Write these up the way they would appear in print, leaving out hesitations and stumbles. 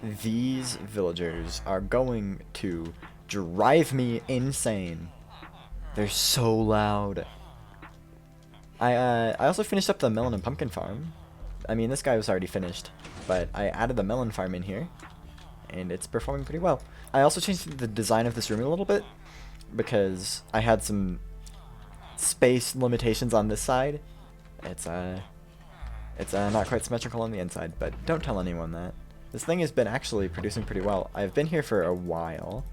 These villagers are going to drive me insane. They're so loud. I also finished up the melon and pumpkin farm. I mean, this guy was already finished, but I added the melon farm in here, and it's performing pretty well. I also changed the design of this room a little bit, because I had some space limitations on this side. It's not quite symmetrical on the inside, but don't tell anyone that. This thing has been actually producing pretty well. I've been here for a while,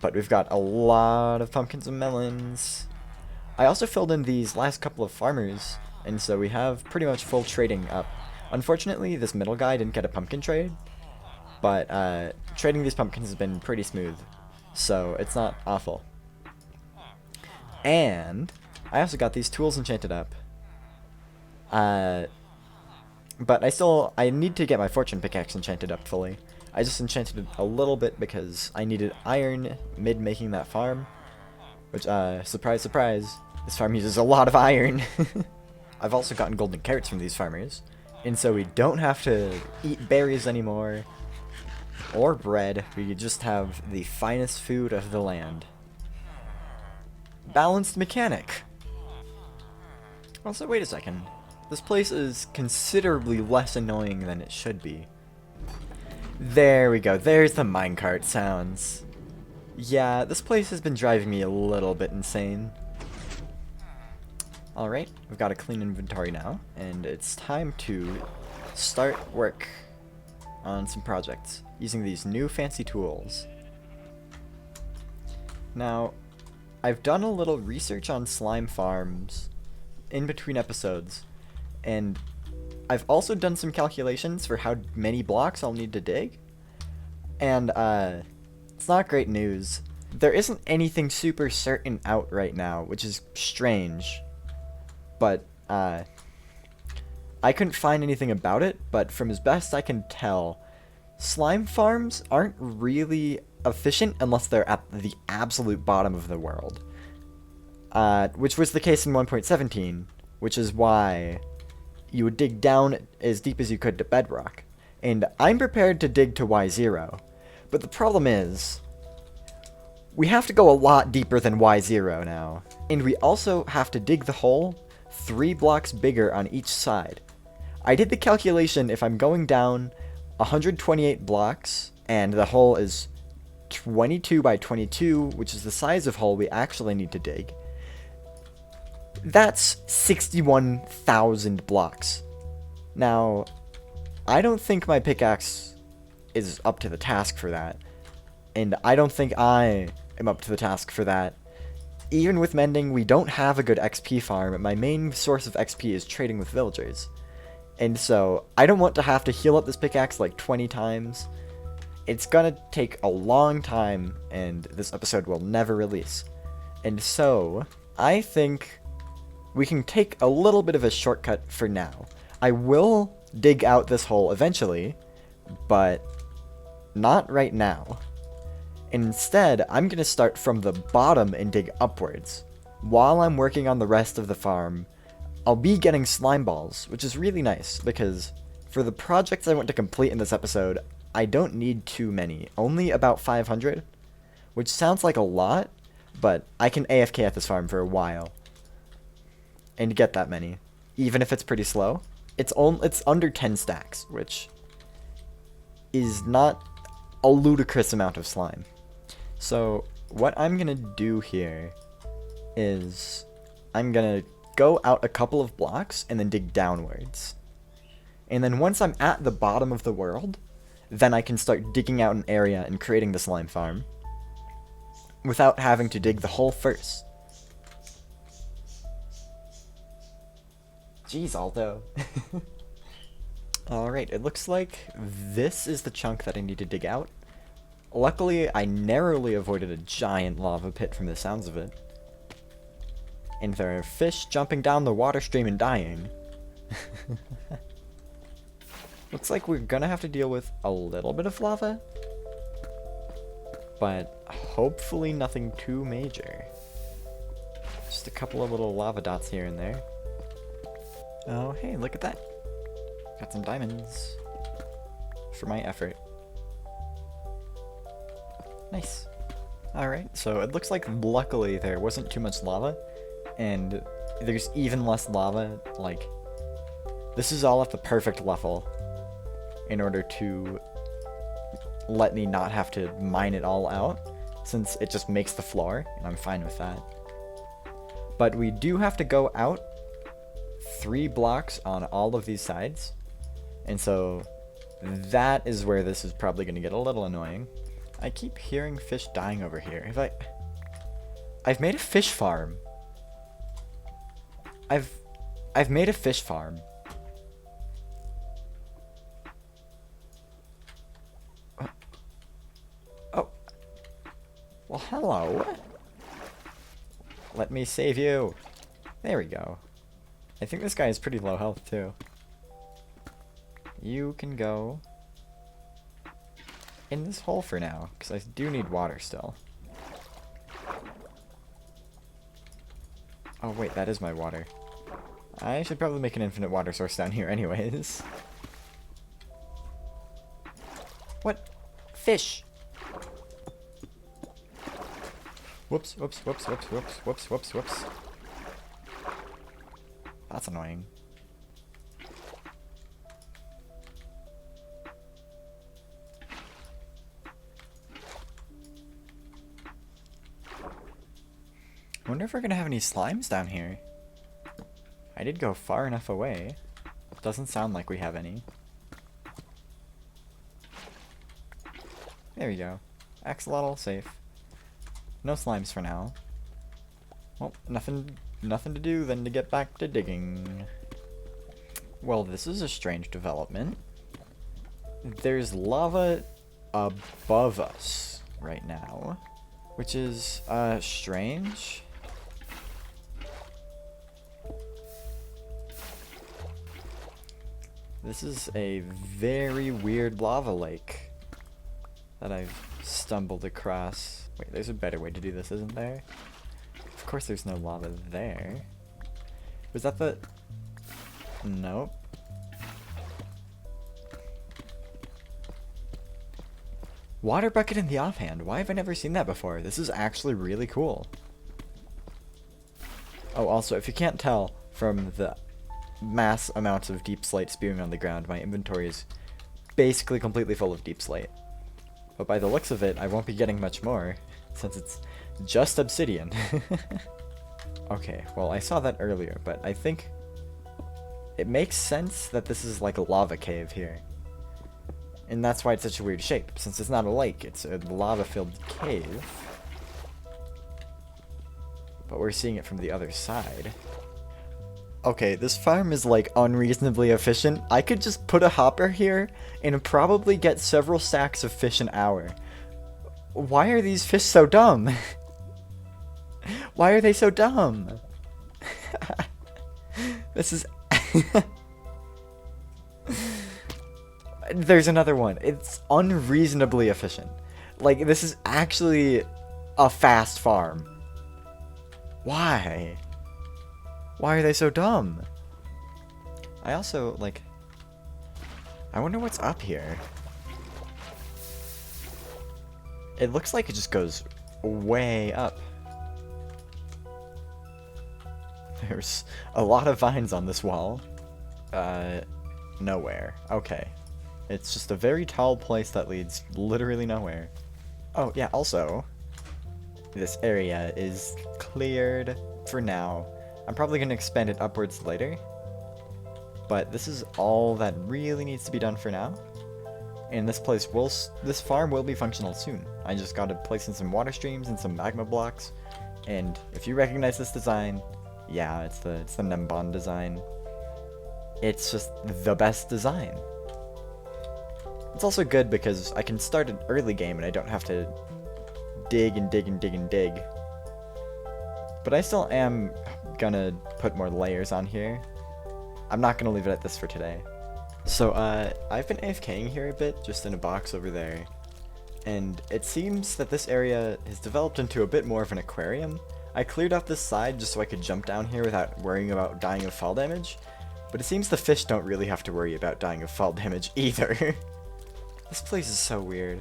but we've got a lot of pumpkins and melons. I also filled in these last couple of farmers, and so we have pretty much full trading up. Unfortunately, this middle guy didn't get a pumpkin trade, but trading these pumpkins has been pretty smooth, so it's not awful. And I also got these tools enchanted up. But I need to get my fortune pickaxe enchanted up fully. I just enchanted it a little bit because I needed iron mid making that farm. Which, surprise, surprise, this farm uses a lot of iron. I've also gotten golden carrots from these farmers. And so we don't have to eat berries anymore. Or bread. We just have the finest food of the land. Balanced mechanic. Also, wait a second. This place is considerably less annoying than it should be. There we go. There's the minecart sounds. Yeah, this place has been driving me a little bit insane. Alright, we've got a clean inventory now, and it's time to start work on some projects using these new fancy tools. Now, I've done a little research on slime farms in between episodes, and I've also done some calculations for how many blocks I'll need to dig, and it's not great news. There isn't anything super certain out right now, which is strange, but I couldn't find anything about it, but from as best I can tell, slime farms aren't really efficient unless they're at the absolute bottom of the world, which was the case in 1.17, which is why you would dig down as deep as you could to bedrock. And I'm prepared to dig to Y0. But the problem is, we have to go a lot deeper than Y0 now. And we also have to dig the hole 3 blocks bigger on each side. I did the calculation. If I'm going down 128 blocks, and the hole is 22 by 22, which is the size of hole we actually need to dig, that's 61,000 blocks. Now, I don't think my pickaxe is up to the task for that. And I don't think I am up to the task for that. Even with mending, we don't have a good XP farm. My main source of XP is trading with villagers. And so, I don't want to have to heal up this pickaxe like 20 times. It's gonna take a long time, and this episode will never release. And so, I think we can take a little bit of a shortcut for now. I will dig out this hole eventually, but not right now. Instead, I'm going to start from the bottom and dig upwards. While I'm working on the rest of the farm, I'll be getting slime balls, which is really nice, because for the projects I want to complete in this episode, I don't need too many, only about 500, which sounds like a lot, but I can AFK at this farm for a while and get that many, even if it's pretty slow. It's under 10 stacks, which is not a ludicrous amount of slime. So what I'm gonna do here is I'm gonna go out a couple of blocks and then dig downwards. And then once I'm at the bottom of the world, then I can start digging out an area and creating the slime farm without having to dig the hole first. Jeez, Aldo. Alright, it looks like this is the chunk that I need to dig out. Luckily, I narrowly avoided a giant lava pit from the sounds of it. And there are fish jumping down the water stream and dying. Looks like we're gonna have to deal with a little bit of lava, but hopefully nothing too major. Just a couple of little lava dots here and there. Oh, hey, look at that. Got some diamonds. for my effort. Nice. Alright, so it looks like luckily there wasn't too much lava, and there's even less lava. Like, this is all at the perfect level in order to let me not have to mine it all out, since it just makes the floor, and I'm fine with that. But we do have to go out 3 blocks on all of these sides, and so that is where this is probably going to get a little annoying. I keep hearing fish dying over here. I've made a fish farm. I've made a fish farm. Oh. Well, hello. Let me save you. There we go. I think this guy is pretty low health too. You can go in this hole for now, because I do need water still. Oh wait, that is my water. I should probably make an infinite water source down here anyways. What? Fish! Whoops, whoops, whoops, whoops, whoops, whoops, whoops, whoops. That's annoying. I wonder if we're gonna have any slimes down here. I did go far enough away. Doesn't sound like we have any. There we go. Axolotl safe. No slimes for now. Well, nothing to do than to get back to digging. Well, this is a strange development. There's lava above us right now, which is strange. This is a very weird lava lake that I've stumbled across. Wait, there's a better way to do this, isn't there? Of course there's no lava there. Was that the... Nope. Water bucket in the offhand. Why have I never seen that before? This is actually really cool. Oh, also, if you can't tell from the mass amounts of deep slate spewing on the ground, my inventory is basically completely full of deep slate. But by the looks of it, I won't be getting much more, since it's just obsidian. Okay, well, I saw that earlier, but I think it makes sense that this is like a lava cave here. And that's why it's such a weird shape, since it's not a lake, it's a lava-filled cave. But we're seeing it from the other side. Okay, this farm is like unreasonably efficient. I could just put a hopper here and probably get several stacks of fish an hour. Why are these fish so dumb? Why are they so dumb? This is... There's another one. It's unreasonably efficient. Like, this is actually a fast farm. Why? Why are they so dumb? I also, like... I wonder what's up here. It looks like it just goes way up. There's a lot of vines on this wall. Nowhere. Okay. It's just a very tall place that leads literally nowhere. Oh, yeah, also, this area is cleared for now. I'm probably going to expand it upwards later. But this is all that really needs to be done for now. And this farm will be functional soon. I just got to place in some water streams and some magma blocks. And if you recognize this design, yeah, it's the Nembon design. It's just the best design. It's also good because I can start an early game and I don't have to dig and dig and dig and dig. But I still am gonna put more layers on here. I'm not gonna leave it at this for today. So, I've been AFKing here a bit, just in a box over there. And it seems that this area has developed into a bit more of an aquarium. I cleared off this side just so I could jump down here without worrying about dying of fall damage. But it seems the fish don't really have to worry about dying of fall damage either. This place is so weird.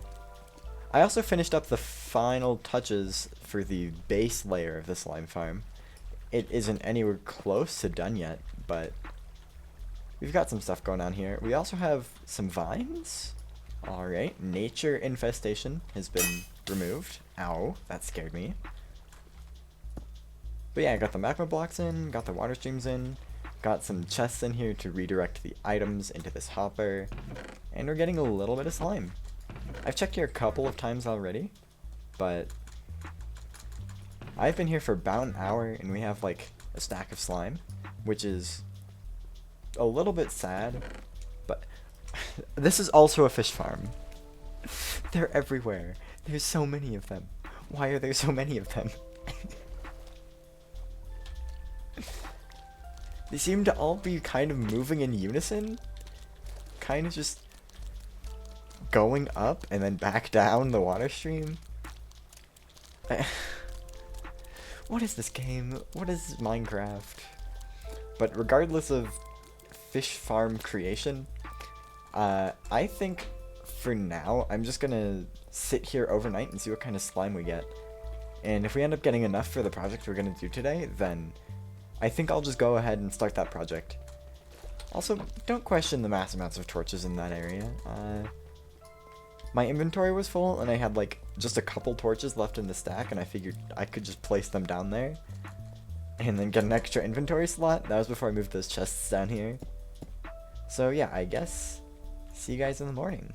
I also finished up the final touches for the base layer of the slime farm. It isn't anywhere close to done yet, but we've got some stuff going on here. We also have some vines. Alright, nature infestation has been removed. Ow, that scared me. But yeah, I got the magma blocks in, got the water streams in, got some chests in here to redirect the items into this hopper, and we're getting a little bit of slime. I've checked here a couple of times already, but I've been here for about an hour and we have like a stack of slime, which is a little bit sad, but this is also a fish farm. They're everywhere. There's so many of them. Why are there so many of them? They seem to all be kind of moving in unison. Kind of just going up and then back down the water stream. What is this game? What is Minecraft? But regardless of fish farm creation, I think for now I'm just gonna sit here overnight and see what kind of slime we get. And if we end up getting enough for the project we're gonna do today, then I think I'll just go ahead and start that project. Also, don't question the mass amounts of torches in that area. My inventory was full and I had like just a couple torches left in the stack, and I figured I could just place them down there and then get an extra inventory slot. That was before I moved those chests down here. So yeah, I guess see you guys in the morning.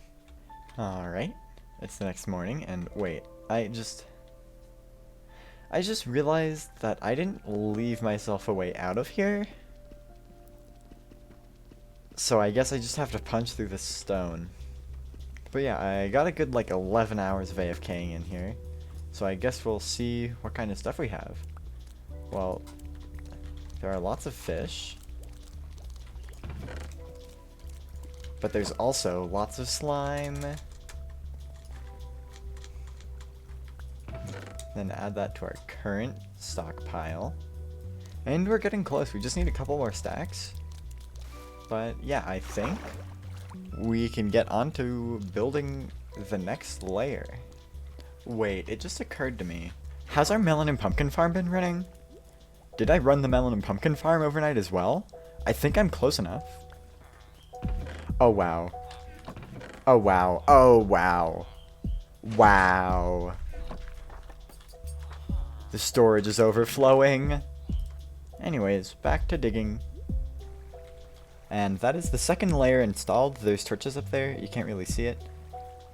Alright, it's the next morning, and wait, I just realized that I didn't leave myself a way out of here. So I guess I just have to punch through this stone. But yeah, I got a good like 11 hours of AFKing in here. So I guess we'll see what kind of stuff we have. Well, there are lots of fish. But there's also lots of slime. Then add that to our current stockpile. And we're getting close. We just need a couple more stacks. But yeah, I think we can get onto building the next layer. Wait, it just occurred to me. Has our melon and pumpkin farm been running? Did I run the melon and pumpkin farm overnight as well? I think I'm close enough. Oh wow. Oh wow. Oh wow. Wow. The storage is overflowing. Anyways, back to digging. And that is the second layer installed. There's torches up there. You can't really see it.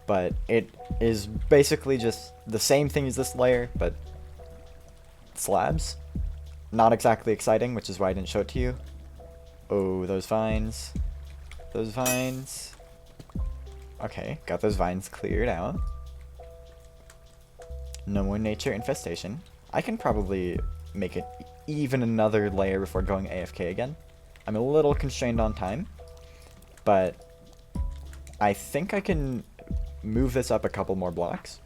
But it is basically just the same thing as this layer, but slabs. Not exactly exciting, which is why I didn't show it to you. Oh, those vines. Those vines. Okay, got those vines cleared out. No more nature infestation. I can probably make it even another layer before going AFK again. I'm a little constrained on time, but I think I can move this up a couple more blocks.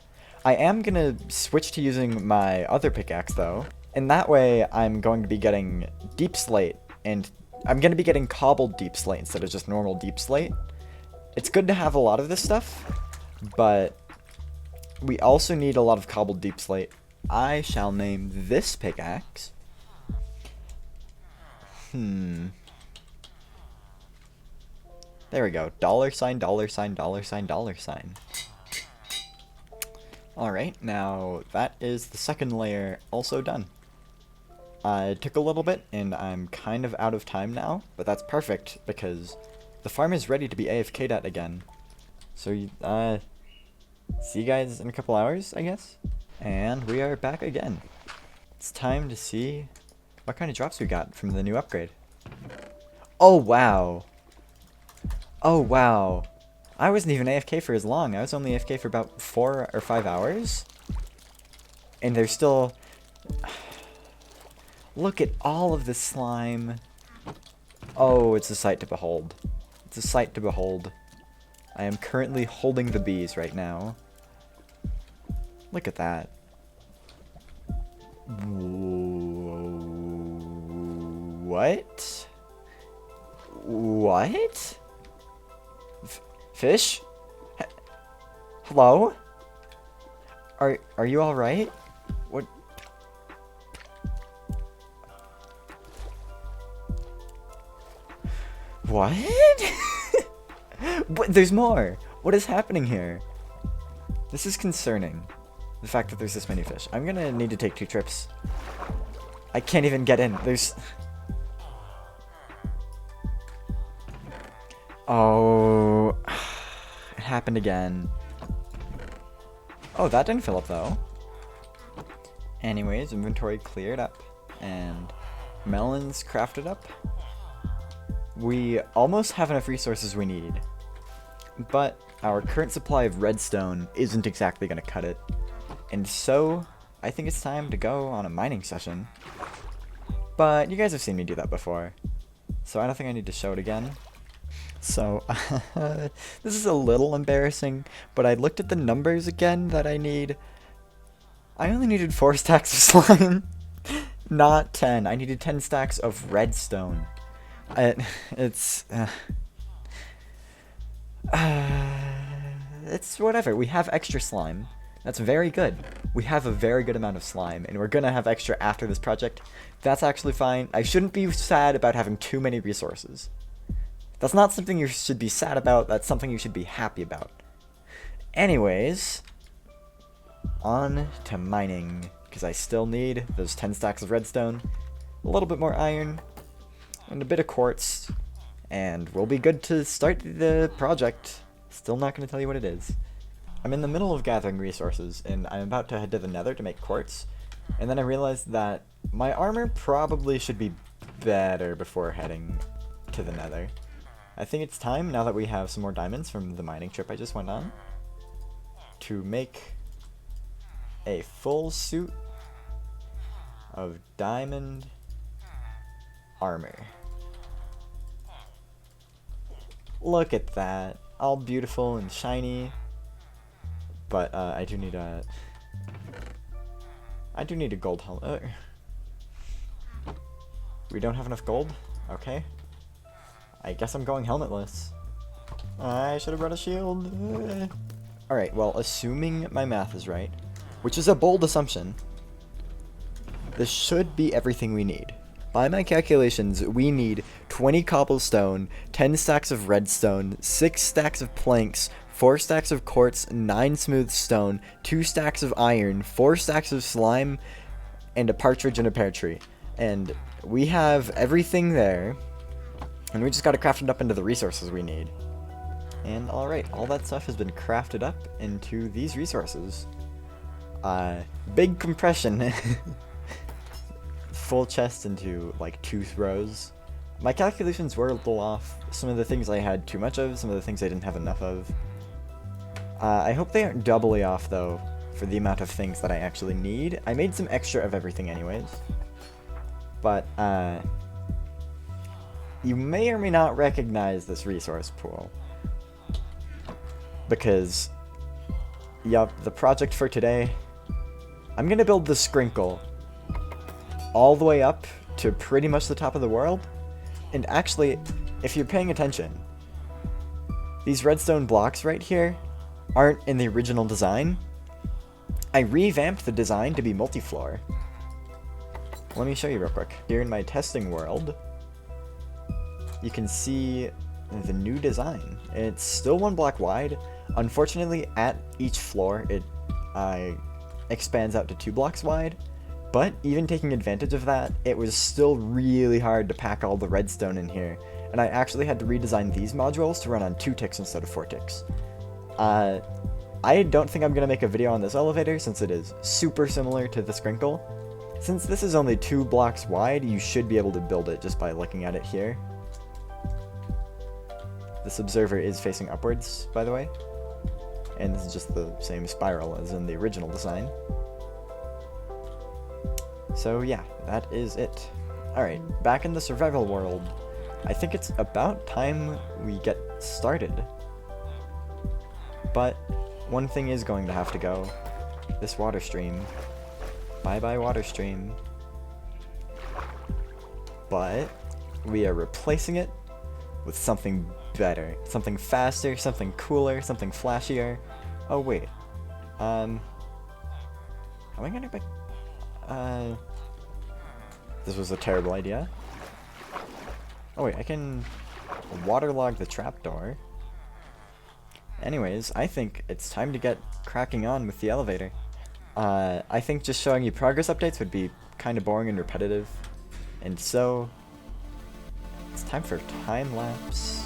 I am gonna switch to using my other pickaxe though, and that way I'm going to be getting deep slate, and I'm gonna be getting cobbled deep slate instead of just normal deep slate. It's good to have a lot of this stuff, but we also need a lot of cobbled deep slate. I shall name this pickaxe there we go. $$, $$, $$. Alright, now that is the second layer also done. It took a little bit, and I'm kind of out of time now, but that's perfect, because the farm is ready to be AFK'd at again. So, see you guys in a couple hours, I guess? And we are back again. It's time to see what kind of drops we got from the new upgrade. Oh, wow. Oh, wow. I wasn't even AFK for as long. I was only AFK for about 4 or 5 hours. And there's still... Look at all of this slime. Oh, it's a sight to behold. It's a sight to behold. I am currently holding the bees right now. Look at that. What? What? Fish? Hello? Are you alright? What? What? What? There's more! What is happening here? This is concerning. The fact that there's this many fish. I'm gonna need to take 2 trips. I can't even get in. There's... Oh... It happened again. Oh, that didn't fill up though. Anyways, inventory cleared up. And melons crafted up. We almost have enough resources we need. But our current supply of redstone isn't exactly going to cut it. And so, I think it's time to go on a mining session. But you guys have seen me do that before. So I don't think I need to show it again. So, this is a little embarrassing, but I looked at the numbers again that I need. I only needed 4 stacks of slime, not 10. I needed 10 stacks of redstone. It's whatever. We have extra slime. That's very good. We have a very good amount of slime, and we're gonna have extra after this project. That's actually fine. I shouldn't be sad about having too many resources. That's not something you should be sad about, that's something you should be happy about. Anyways, on to mining, because I still need those 10 stacks of redstone, a little bit more iron, and a bit of quartz, and we'll be good to start the project. Still not going to tell you what it is. I'm in the middle of gathering resources, and I'm about to head to the nether to make quartz, and then I realized that my armor probably should be better before heading to the nether. I think it's time, now that we have some more diamonds from the mining trip I just went on, to make a full suit of diamond armor. Look at that, all beautiful and shiny. But I do need a gold helmet. We don't have enough gold? Okay. I guess I'm going helmetless. I should have brought a shield. Alright, well, assuming my math is right, which is a bold assumption, this should be everything we need. By my calculations, we need 20 cobblestone, 10 stacks of redstone, 6 stacks of planks, 4 stacks of quartz, 9 smooth stone, 2 stacks of iron, 4 stacks of slime, and a partridge and a pear tree. And we have everything there. And we just gotta craft it up into the resources we need. And alright, all that stuff has been crafted up into these resources. Big compression. Full chest into, like, 2 throws. My calculations were a little off. Some of the things I had too much of, some of the things I didn't have enough of. I hope they aren't doubly off, though, for the amount of things that I actually need. I made some extra of everything anyways. But, you may or may not recognize this resource pool. Because, yup, the project for today, I'm gonna build the SKRIMKLE all the way up to pretty much the top of the world. And actually, if you're paying attention, these redstone blocks right here aren't in the original design. I revamped the design to be multi-floor. Let me show you real quick. Here in my testing world, you can see the new design. It's still 1 block wide. Unfortunately, at each floor, it expands out to 2 blocks wide. But even taking advantage of that, it was still really hard to pack all the redstone in here. And I actually had to redesign these modules to run on 2 ticks instead of 4 ticks. I don't think I'm going to make a video on this elevator since it is super similar to the SKRIMKLE. Since this is only 2 blocks wide, you should be able to build it just by looking at it here. This observer is facing upwards, by the way. And this is just the same spiral as in the original design. So yeah, that is it. Alright, back in the survival world, I think it's about time we get started. But one thing is going to have to go. This water stream. Bye-bye water stream. But we are replacing it with something better, something faster, something cooler, something flashier. Oh, wait. Am I gonna be... This was a terrible idea. Oh, wait, I can waterlog the trapdoor. Anyways, I think it's time to get cracking on with the elevator. I think just showing you progress updates would be kind of boring and repetitive. And so, it's time for time lapse.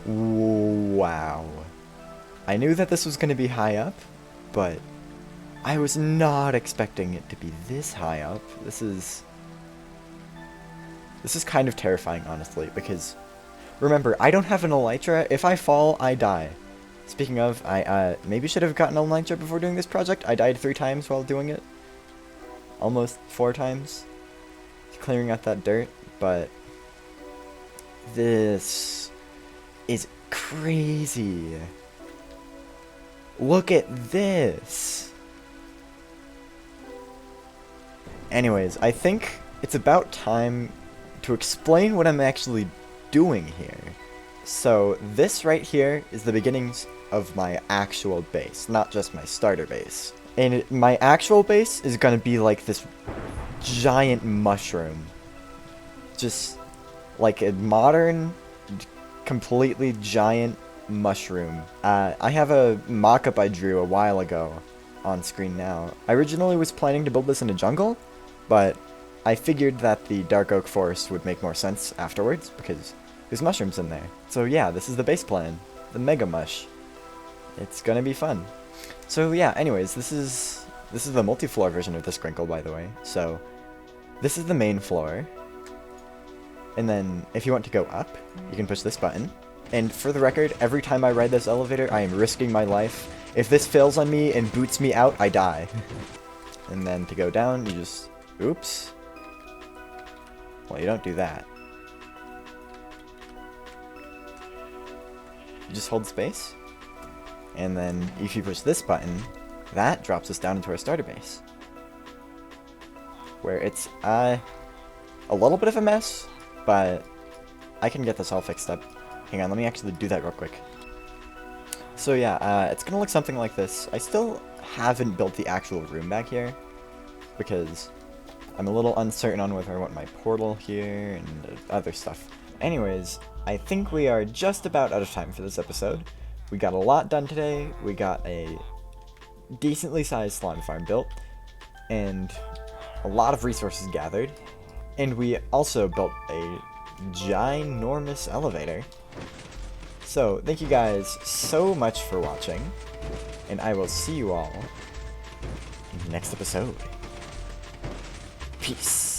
Wow. I knew that this was going to be high up, but I was not expecting it to be this high up. This is kind of terrifying, honestly, because remember, I don't have an elytra. If I fall, I die. Speaking of, I maybe should have gotten an elytra before doing this project. I died 3 times while doing it. Almost 4 times. Clearing out that dirt, but this is crazy. Look at this. Anyways, I think it's about time to explain what I'm actually doing here. So this right here is the beginnings of my actual base, not just my starter base. And my actual base is gonna be like this giant mushroom. Just like a modern, completely giant mushroom. I have a mock-up I drew a while ago on screen now. I originally was planning to build this in a jungle, but I figured that the dark oak forest would make more sense afterwards because there's mushrooms in there. So yeah, this is the base plan, the Mega Mush. It's gonna be fun. So yeah, anyways, this is the multi-floor version of the SKRIMKLE, by the way. So this is the main floor. And then if you want to go up, you can push this button. And for the record, every time I ride this elevator, I am risking my life. If this fails on me and boots me out, I die. And then to go down, you just... Oops. Well, you don't do that. You just hold space. And then if you push this button, that drops us down into our starter base. Where it's a little bit of a mess, but I can get this all fixed up. Hang on, let me actually do that real quick. So yeah, it's gonna look something like this. I still haven't built the actual room back here, because I'm a little uncertain on whether I want my portal here and other stuff. Anyways, I think we are just about out of time for this episode. We got a lot done today. We got a decently sized slime farm built, and a lot of resources gathered. And we also built a ginormous elevator. So, thank you guys so much for watching, and I will see you all in the next episode. Peace.